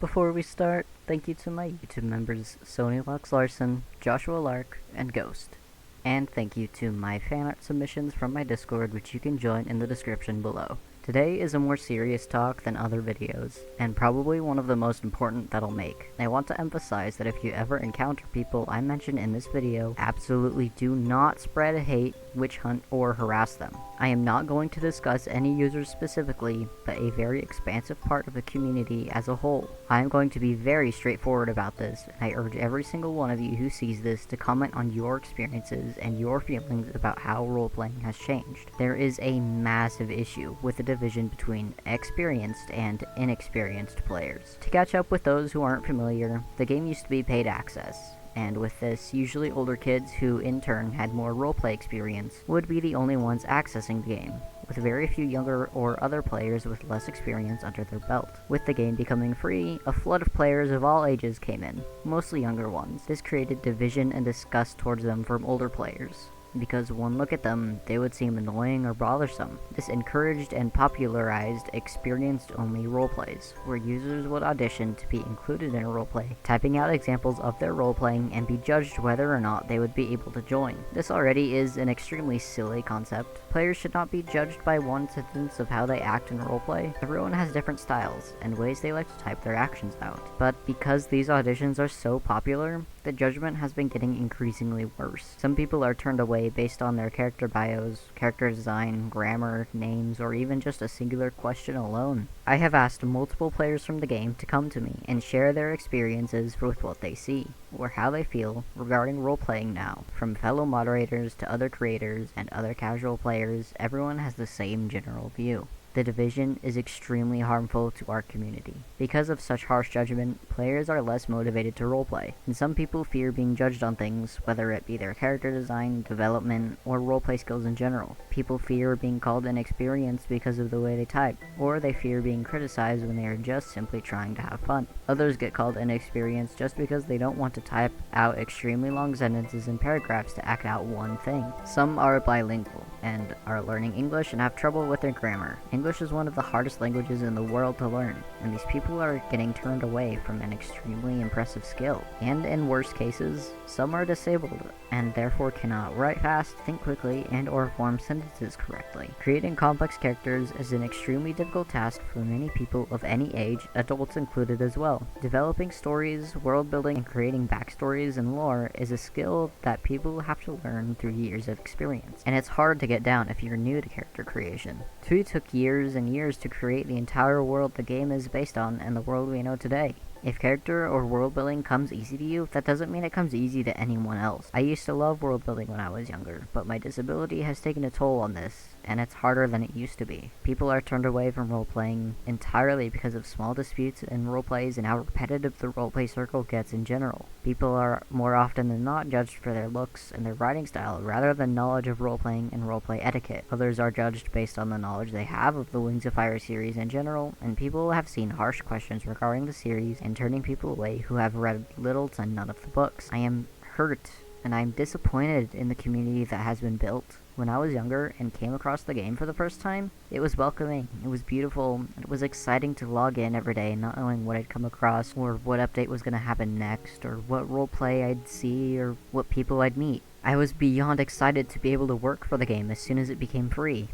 Before we start, thank you to my YouTube members Sony Lux Larson, Joshua Lark, and Ghost. And thank you to my fan art submissions from my Discord, which you can join in the description below. Today is a more serious talk than other videos, and probably one of the most important that I'll make. I want to emphasize that if you ever encounter people I mention in this video, absolutely do not spread hate, witch hunt, or harass them. I am not going to discuss any users specifically, but a very expansive part of the community as a whole. I am going to be very straightforward about this, and I urge every single one of you who sees this to comment on your experiences and your feelings about how role-playing has changed. There is a massive issue with the division between experienced and inexperienced players. To catch up with those who aren't familiar, the game used to be paid access, and with this, usually older kids who in turn had more roleplay experience would be the only ones accessing the game, with very few younger or other players with less experience under their belt. With the game becoming free, a flood of players of all ages came in, mostly younger ones. This created division and disgust towards them from older players, because one look at them, they would seem annoying or bothersome. This encouraged and popularized experienced-only roleplays, where users would audition to be included in a roleplay, typing out examples of their roleplaying and be judged whether or not they would be able to join. This already is an extremely silly concept. Players should not be judged by one sentence of how they act in roleplay. Everyone has different styles, and ways they like to type their actions out. But because these auditions are so popular, the judgment has been getting increasingly worse. Some people are turned away based on their character bios, character design, grammar, names, or even just a singular question alone. I have asked multiple players from the game to come to me and share their experiences with what they see, or how they feel regarding role-playing now. From fellow moderators to other creators and other casual players, everyone has the same general view. The division is extremely harmful to our community. Because of such harsh judgment, players are less motivated to roleplay, and some people fear being judged on things, whether it be their character design, development, or roleplay skills in general. People fear being called inexperienced because of the way they type, or they fear being criticized when they are just simply trying to have fun. Others get called inexperienced just because they don't want to type out extremely long sentences and paragraphs to act out one thing. Some are bilingual, and are learning English and have trouble with their grammar. English is one of the hardest languages in the world to learn, and these people are getting turned away from an extremely impressive skill. And in worse cases, some are disabled, and therefore cannot write fast, think quickly, and or form sentences correctly. Creating complex characters is an extremely difficult task for many people of any age, adults included as well. Developing stories, world building, and creating backstories and lore is a skill that people have to learn through years of experience, and it's hard to get down if you're new to character creation. 2 took years and years to create the entire world the game is based on and the world we know today. If character or world building comes easy to you, that doesn't mean it comes easy to anyone else. I used to love world building when I was younger, but my disability has taken a toll on this, and it's harder than it used to be. People are turned away from role-playing entirely because of small disputes in roleplays and how repetitive the roleplay circle gets in general. People are more often than not judged for their looks and their writing style rather than knowledge of role-playing and roleplay etiquette. Others are judged based on the knowledge they have of the Wings of Fire series in general, and people have seen harsh questions regarding the series and turning people away who have read little to none of the books. I am hurt, and I am disappointed in the community that has been built. When I was younger and came across the game for the first time, it was welcoming, it was beautiful, and it was exciting to log in every day not knowing what I'd come across, or what update was going to happen next, or what roleplay I'd see, or what people I'd meet. I was beyond excited to be able to work for the game as soon as it became free.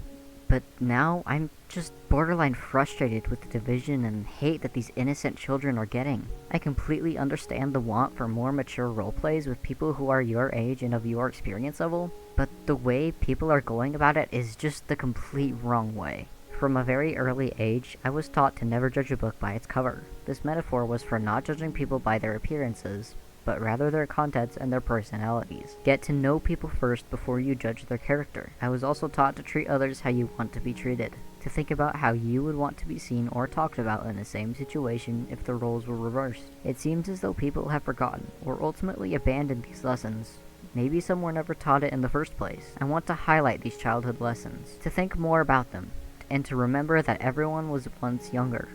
But now, I'm just borderline frustrated with the division and hate that these innocent children are getting. I completely understand the want for more mature roleplays with people who are your age and of your experience level, but the way people are going about it is just the complete wrong way. From a very early age, I was taught to never judge a book by its cover. This metaphor was for not judging people by their appearances, but rather their contents and their personalities. Get to know people first before you judge their character. I was also taught to treat others how you want to be treated, to think about how you would want to be seen or talked about in the same situation if the roles were reversed. It seems as though people have forgotten, or ultimately abandoned these lessons. Maybe some were never taught it in the first place. I want to highlight these childhood lessons, to think more about them, and to remember that everyone was once younger.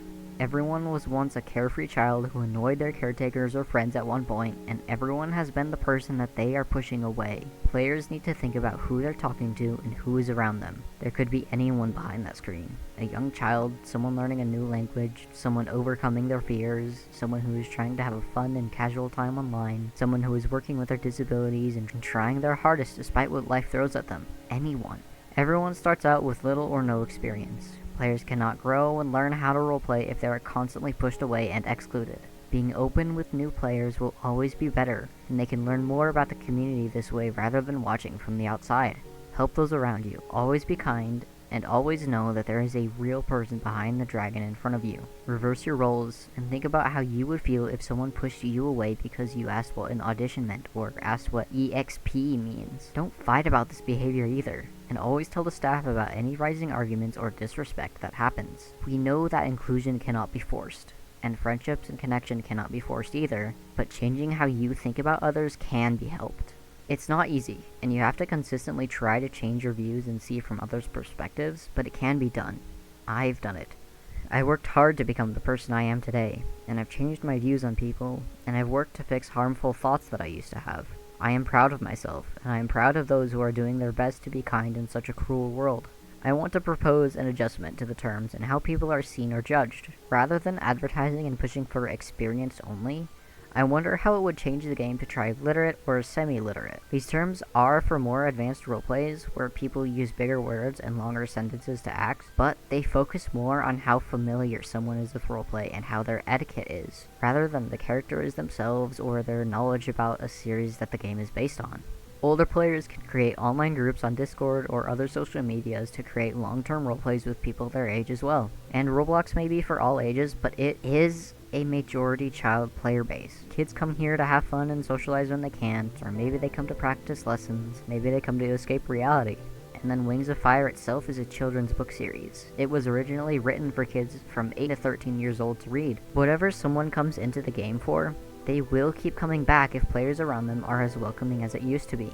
Everyone was once a carefree child who annoyed their caretakers or friends at one point, and everyone has been the person that they are pushing away. Players need to think about who they're talking to and who is around them. There could be anyone behind that screen. A young child, someone learning a new language, someone overcoming their fears, someone who is trying to have a fun and casual time online, someone who is working with their disabilities and trying their hardest despite what life throws at them. Anyone. Everyone starts out with little or no experience. Players cannot grow and learn how to roleplay if they are constantly pushed away and excluded. Being open with new players will always be better, and they can learn more about the community this way rather than watching from the outside. Help those around you, always be kind, and always know that there is a real person behind the dragon in front of you. Reverse your roles, and think about how you would feel if someone pushed you away because you asked what an audition meant, or asked what EXP means. Don't fight about this behavior either, and always tell the staff about any rising arguments or disrespect that happens. We know that inclusion cannot be forced, and friendships and connection cannot be forced either, but changing how you think about others can be helped. It's not easy, and you have to consistently try to change your views and see from others' perspectives, but it can be done. I've done it. I worked hard to become the person I am today, and I've changed my views on people, and I've worked to fix harmful thoughts that I used to have. I am proud of myself, and I am proud of those who are doing their best to be kind in such a cruel world. I want to propose an adjustment to the terms and how people are seen or judged. Rather than advertising and pushing for experience only, I wonder how it would change the game to try literate or semi-literate. These terms are for more advanced roleplays where people use bigger words and longer sentences to act, but they focus more on how familiar someone is with roleplay and how their etiquette is, rather than the characters themselves or their knowledge about a series that the game is based on. Older players can create online groups on Discord or other social medias to create long-term roleplays with people their age as well. And Roblox may be for all ages, but it is a majority child player base. Kids come here to have fun and socialize when they can, or maybe they come to practice lessons, maybe they come to escape reality. And then Wings of Fire itself is a children's book series. It was originally written for kids from 8 to 13 years old to read. Whatever someone comes into the game for, they will keep coming back if players around them are as welcoming as it used to be.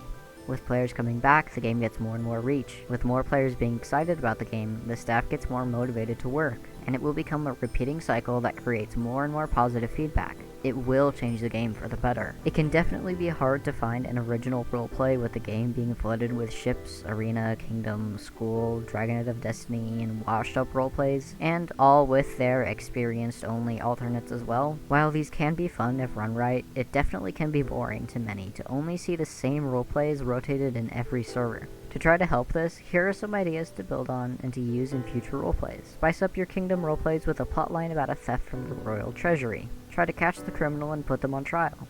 With players coming back, the game gets more and more reach. With more players being excited about the game, the staff gets more motivated to work, and it will become a repeating cycle that creates more and more positive feedback. It will change the game for the better. It can definitely be hard to find an original roleplay with the game being flooded with ships, arena, kingdom, school, Dragonette of Destiny, and washed up roleplays, and all with their experienced-only alternates as well. While these can be fun if run right, it definitely can be boring to many to only see the same roleplays rotated in every server. To try to help this, here are some ideas to build on and to use in future roleplays. Spice up your kingdom roleplays with a plotline about a theft from the royal treasury. Try to catch the criminal and put them on trial.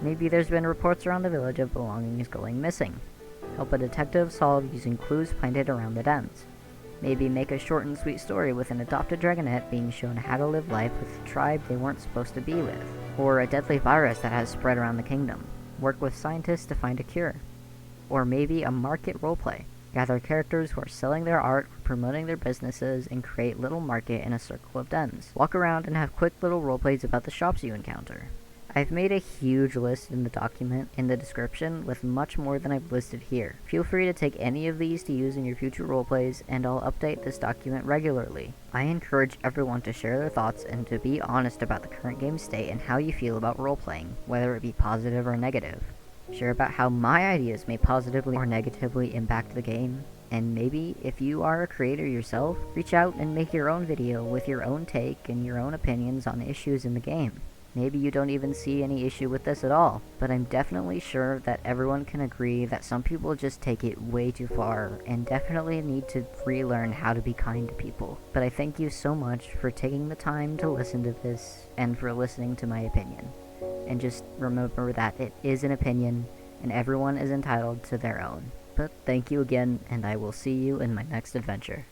Maybe there's been reports around the village of belongings going missing. Help a detective solve using clues planted around the dens. Maybe make a short and sweet story with an adopted dragonette being shown how to live life with a tribe they weren't supposed to be with. Or a deadly virus that has spread around the kingdom. Work with scientists to find a cure. Or maybe a market roleplay. Gather characters who are selling their art or promoting their businesses and create little market in a circle of dens. Walk around and have quick little roleplays about the shops you encounter. I've made a huge list in the document in the description with much more than I've listed here. Feel free to take any of these to use in your future roleplays, and I'll update this document regularly. I encourage everyone to share their thoughts and to be honest about the current game state and how you feel about roleplaying, whether it be positive or negative. Share about how my ideas may positively or negatively impact the game, and maybe if you are a creator yourself, reach out and make your own video with your own take and your own opinions on issues in the game. Maybe you don't even see any issue with this at all, but I'm definitely sure that everyone can agree that some people just take it way too far and definitely need to relearn how to be kind to people. But I thank you so much for taking the time to listen to this and for listening to my opinion. And just remember that it is an opinion, and everyone is entitled to their own. But thank you again, and I will see you in my next adventure.